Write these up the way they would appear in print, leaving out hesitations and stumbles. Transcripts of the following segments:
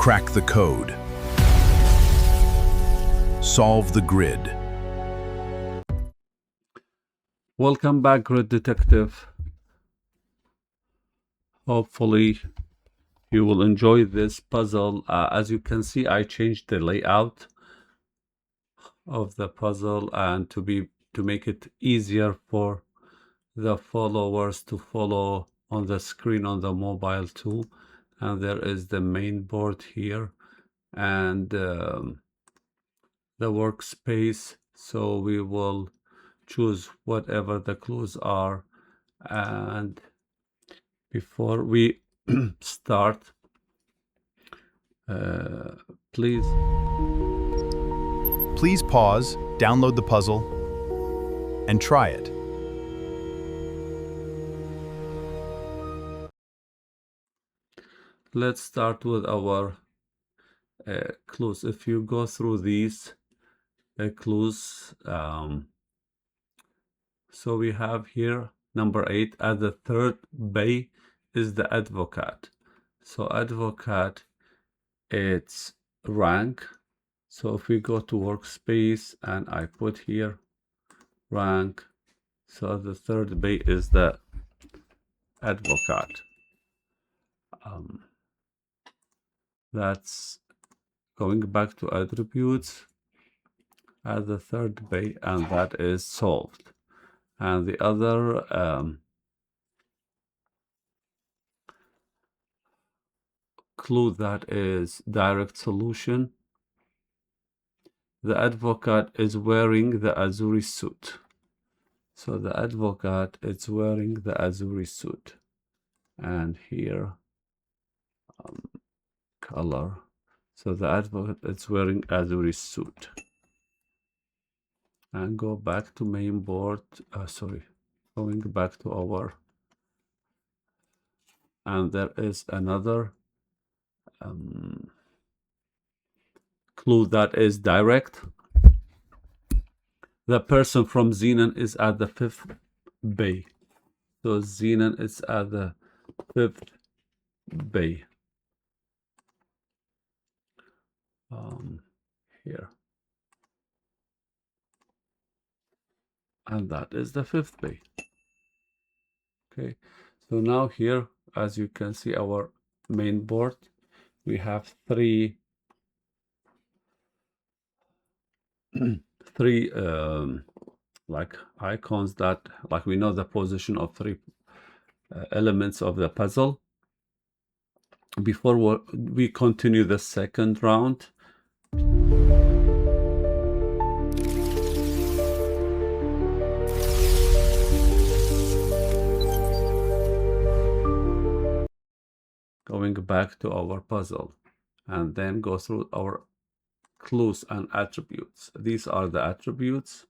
Crack the code. Solve the grid. Welcome back, Grid Detective. Hopefully you will enjoy this puzzle. As you can see, I changed the layout of the puzzle and to make it easier for the followers to follow on the screen on the mobile too. And there is the main board here and the workspace, so we will choose whatever the clues are. And before we start, please pause, download the puzzle, and try it. let's start with our clues. If you go through these clues, so we have here number 8 at the third bay is the advocate. So advocate, its rank. So if we go to workspace and I put here rank, so the third bay is the advocate. That's going back to attributes at the third bay, and that is solved. And the other clue, that is direct solution. The advocate is wearing the AZURE suit. So the advocate is wearing the AZURE suit. And here, color. So the advocate is wearing AZURE suit. And go back to main board. Going back to our. And there is another clue that is direct. The person from XENON is at the 5th bay. So XENON is at the 5th bay. Here. And that is the 5th bay. Okay, so now here, as you can see, our main board, we have three like icons that, like, we know the position of three elements of the puzzle. Before we continue the second round, going back to our puzzle and then go through our clues and attributes. These are the attributes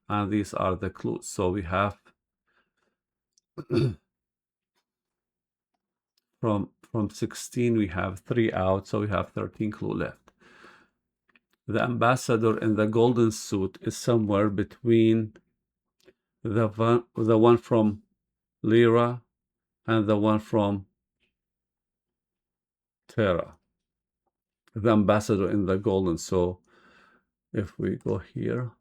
and these are the clues. So we have from 16 we have 3 out, so we have 13 clue left. The ambassador in the golden suit is somewhere between the one from Lyra and the one from Terra. The ambassador in the golden. So if we go here,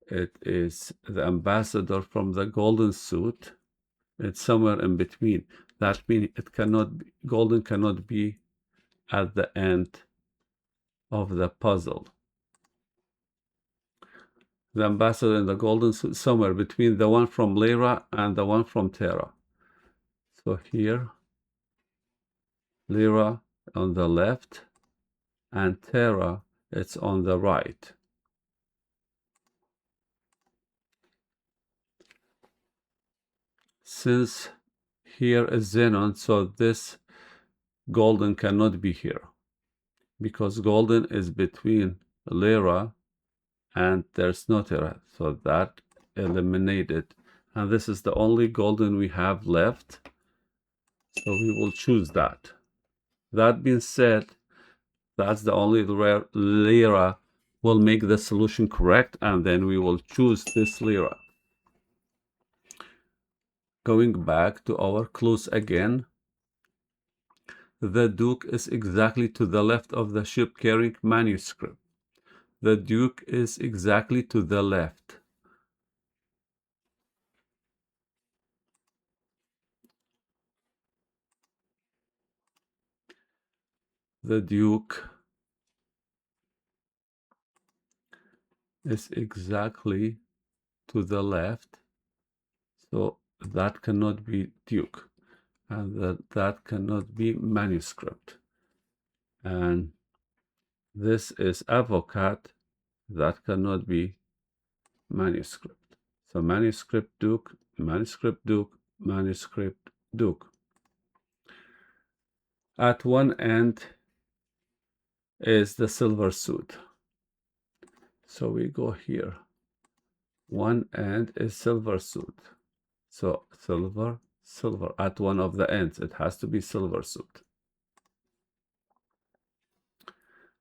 it is the ambassador from the golden suit. It's somewhere in between. That means it cannot be, golden cannot be at the end of the puzzle. The ambassador in the golden suit, somewhere between the one from Lyra and the one from Terra. So here, Lyra on the left and Terra, it's on the right. Since here is XENON, so this golden cannot be here because golden is between Lyra and there's no Terra, so that eliminated, and this is the only golden we have left, so we will choose that. That being said, that's the only rare Lyra will make the solution correct, and then we will choose this Lyra. Going back to our clues again, The Duke is exactly to the left of the ship carrying Manuscript. The Duke is exactly to the left. The Duke is exactly to the left, so that cannot be Duke, and that cannot be Manuscript. And this is Advocate, that cannot be Manuscript. So Manuscript Duke, Manuscript Duke, Manuscript Duke. At one end is the silver suit. So we go here. One end is silver suit. So silver, silver at one of the ends. It has to be silver suit.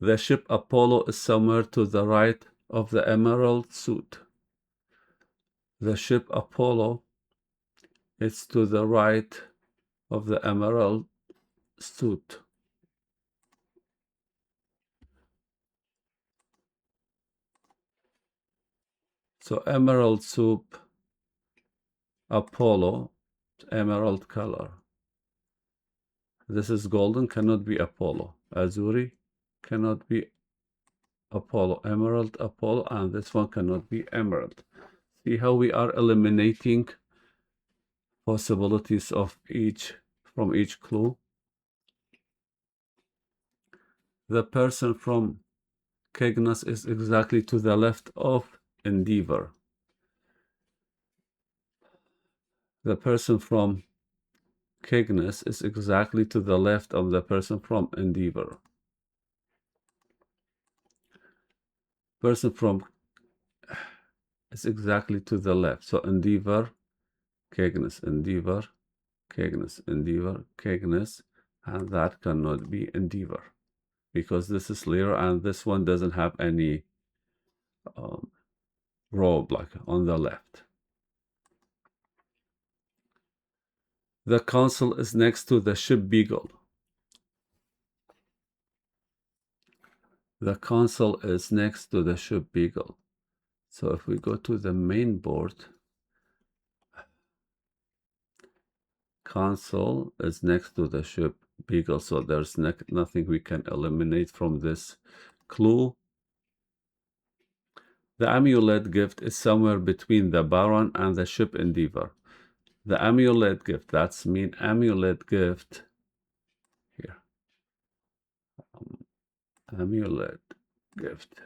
The ship Apollo is somewhere to the right of the emerald suit. The ship Apollo is to the right of the emerald suit. So emerald soup, Apollo, emerald color. This is golden, cannot be Apollo. Azure cannot be Apollo. Emerald, Apollo, and this one cannot be emerald. See how we are eliminating possibilities of from each clue. The person from Cygnus is exactly to the left of Endeavour. The person from Cygnus is exactly to the left of the person from Endeavour. Person from is exactly to the left. So Endeavour, Cygnus, Endeavour, Cygnus, Endeavour, Cygnus, and that cannot be Endeavour because this is Lyra and this one doesn't have any robe like on the left. The Consul is next to the ship Beagle. The Consul is next to the ship Beagle. So if we go to the main board, Consul is next to the ship Beagle. So there's nothing we can eliminate from this clue. The amulet gift is somewhere between the Baron and the ship Endeavour. The amulet gift, that's mean amulet gift here. Amulet gift,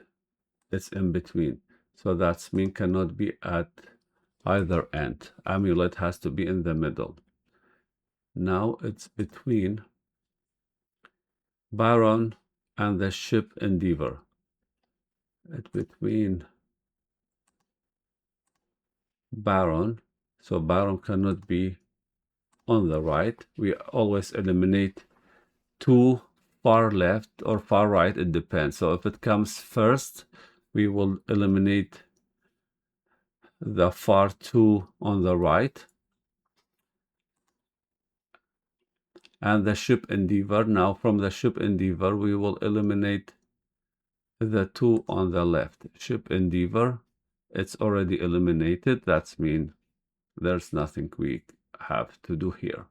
it's in between. So that's mean cannot be at either end. Amulet has to be in the middle. Now it's between Baron and the ship Endeavour. It's between Baron. So Baron cannot be on the right. We always eliminate two far left or far right, it depends. So if it comes first, we will eliminate the far two on the right. And the ship Endeavour, now from the ship Endeavour, we will eliminate the two on the left. Ship Endeavour, it's already eliminated. That's mean there's nothing we have to do here.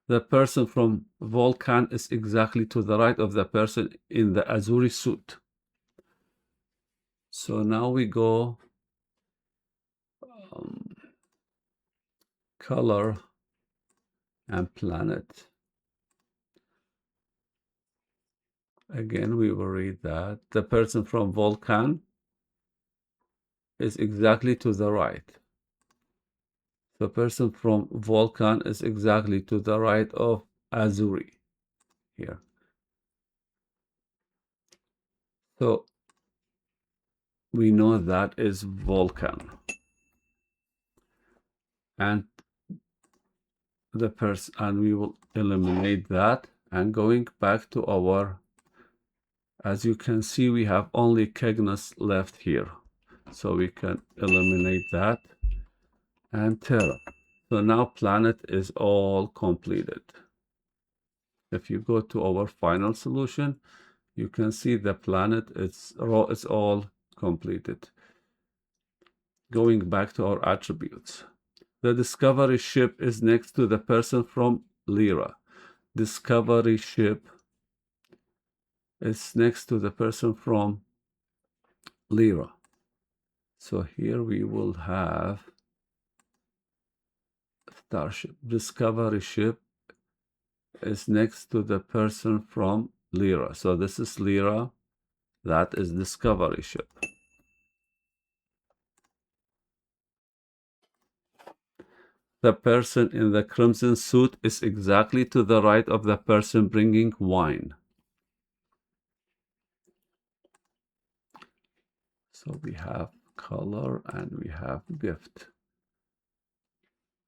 The person from VULCAN is exactly to the right of the person in the AZURE suit. So now we go color and planet. Again, we will read that. The person from VULCAN is exactly to the right. The person from VULCAN is exactly to the right of AZURE here. So we know that is VULCAN. And the person, and we will eliminate that. And going back to our, as you can see, we have only Cygnus left here. So we can eliminate that and Terra. So now planet is all completed. If you go to our final solution, you can see the planet is all completed. Going back to our attributes. The discovery ship is next to the person from Lyra. Discovery ship is next to the person from Lyra. So here we will have Starship. Discovery ship is next to the person from Lyra. So this is Lyra. That is Discovery ship. The person in the crimson suit is exactly to the right of the person bringing wine. So we have color and we have gift.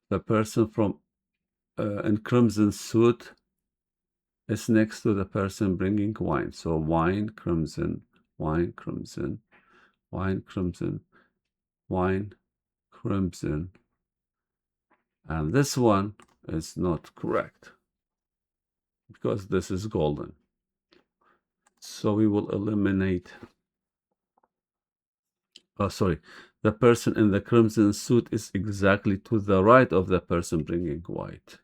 The person from in crimson suit is next to the person bringing wine. So wine, crimson, wine, crimson, wine, crimson, wine, crimson. And this one is not correct because this is golden. So we will eliminate. Oh, sorry. The person in the crimson suit is exactly to the right of the person bringing white.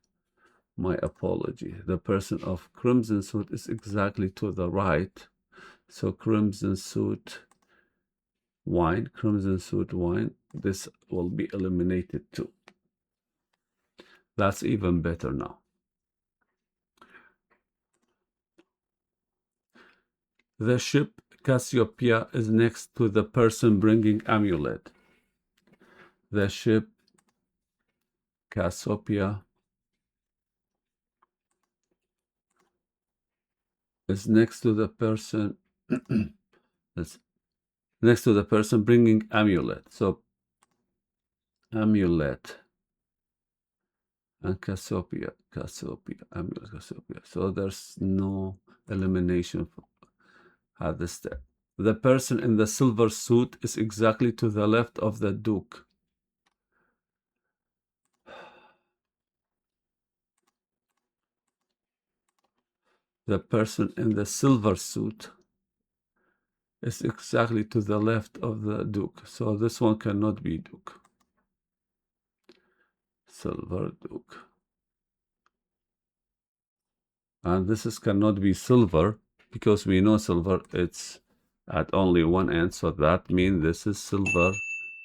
My apology. The person of crimson suit is exactly to the right. So crimson suit, wine, crimson suit, wine. This will be eliminated too. That's even better now. The ship Cassiopeia is next to the person bringing Amulet. The ship Cassiopeia is next to the person next to the person bringing Amulet. So Amulet and Cassiopeia, Amulet, Cassiopeia. So there's no elimination at this step. The person in the silver suit is exactly to the left of the Duke. The person in the silver suit is exactly to the left of the Duke. So this one cannot be Duke. Silver Duke. And this cannot be silver because we know silver it's at only one end. So that means this is silver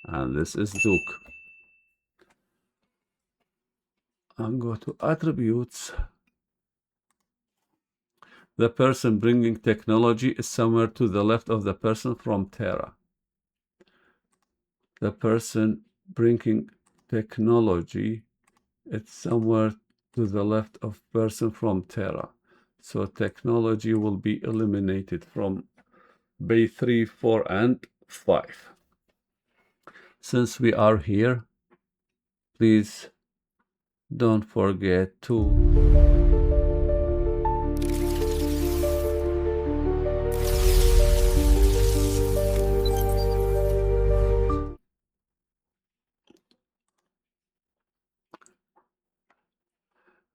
and this is Duke. And go to attributes. The person bringing technology is somewhere to the left of the person from Terra. The person bringing technology, it's somewhere to the left of person from Terra. So technology will be eliminated from bay 3, 4, and 5. Since we are here, please don't forget to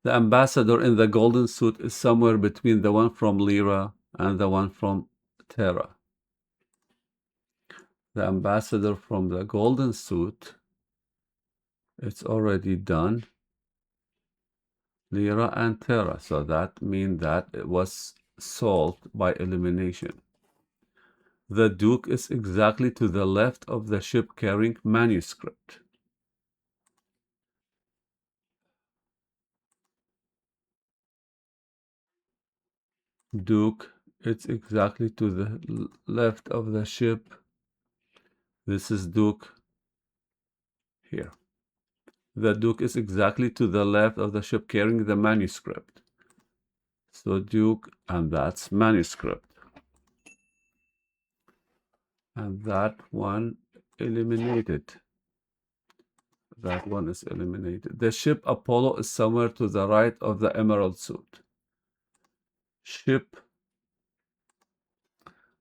the ambassador in the golden suit is somewhere between the one from Lyra and the one from Terra. The ambassador from the golden suit, it's already done. Lyra and Terra. So that means that it was solved by elimination. The Duke is exactly to the left of the ship carrying Manuscript. Duke, it's exactly to the left of the ship. This is Duke here. The Duke is exactly to the left of the ship carrying the Manuscript. So Duke, and that's Manuscript. And that one eliminated. That one is eliminated. The ship Apollo is somewhere to the right of the emerald suit. Ship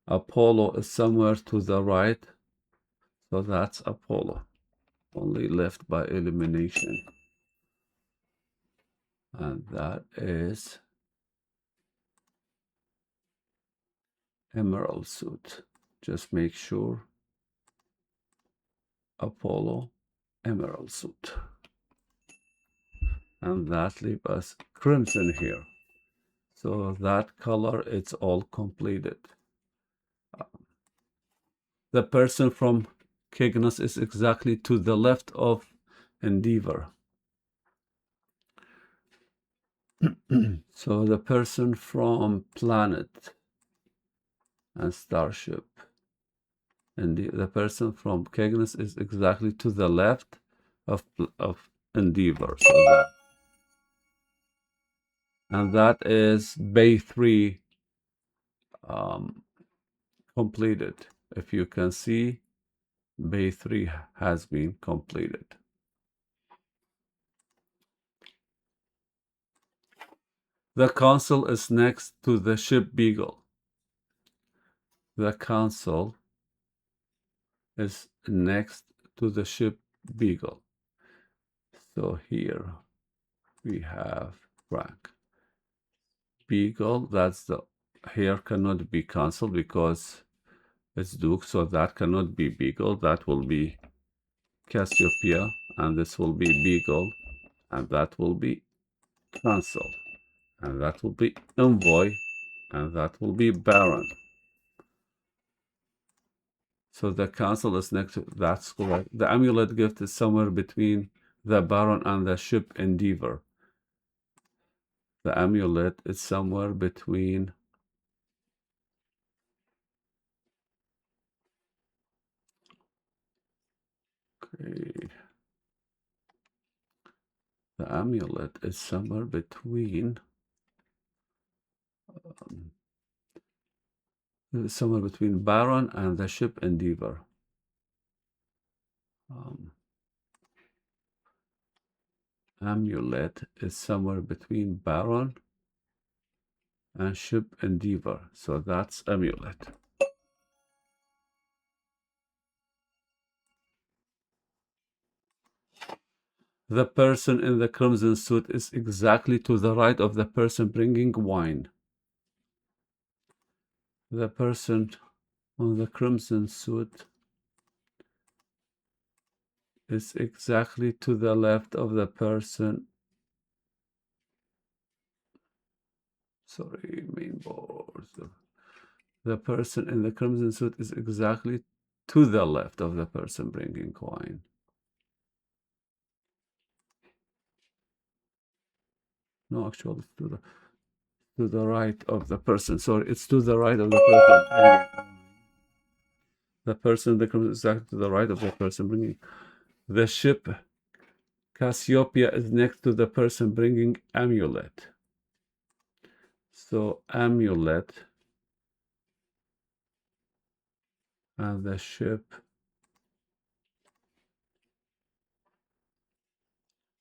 Apollo is somewhere to the right. So that's Apollo. Only left by elimination. and that is emerald suit. Just make sure Apollo emerald suit, and that leaves us crimson here. So that color, it's all completed. The person from Cygnus is exactly to the left of Endeavour. So the person from Planet and Starship, and the person from Cygnus is exactly to the left of Endeavour. So that, and that is Bay 3 completed. If you can see, Bay 3 has been completed. The Consul is next to the ship Beagle. The Consul is next to the ship Beagle. So here we have rank. Beagle, that's the, here cannot be Consul because it's Duke, so that cannot be Beagle. That will be Cassiopeia, and this will be Beagle, and that will be Consul, and that will be Envoy, and that will be Baron. So the Consul is next to, that's correct. The Amulet gift is somewhere between the Baron and the ship Endeavour. The Amulet is somewhere between okay. The Amulet is somewhere between Baron and the ship Endeavour. Amulet is somewhere between Baron and ship Endeavour. So that's Amulet. The person in the crimson suit is exactly to the right of the person bringing wine. The person on the crimson suit is exactly to the left of the person. Sorry, main board. The person in the crimson suit is exactly to the left of the person bringing wine. No, actually, it's to the right of the person. Sorry, it's to the right of the person. The person in the crimson is exactly to the right of the person bringing. The ship Cassiopeia is next to the person bringing Amulet. So Amulet and the ship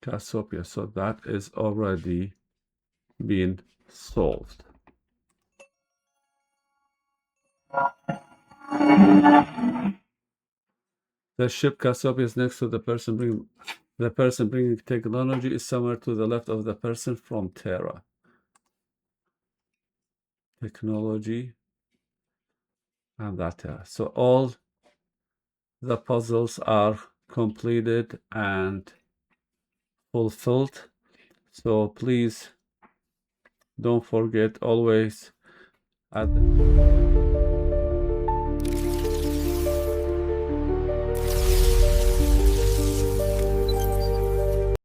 Cassiopeia. So that is already been solved. The ship Cassiopeia is next to the person bringing. The person bringing technology is somewhere to the left of the person from Terra. Technology and that Terra. So all the puzzles are completed and fulfilled. So please don't forget always at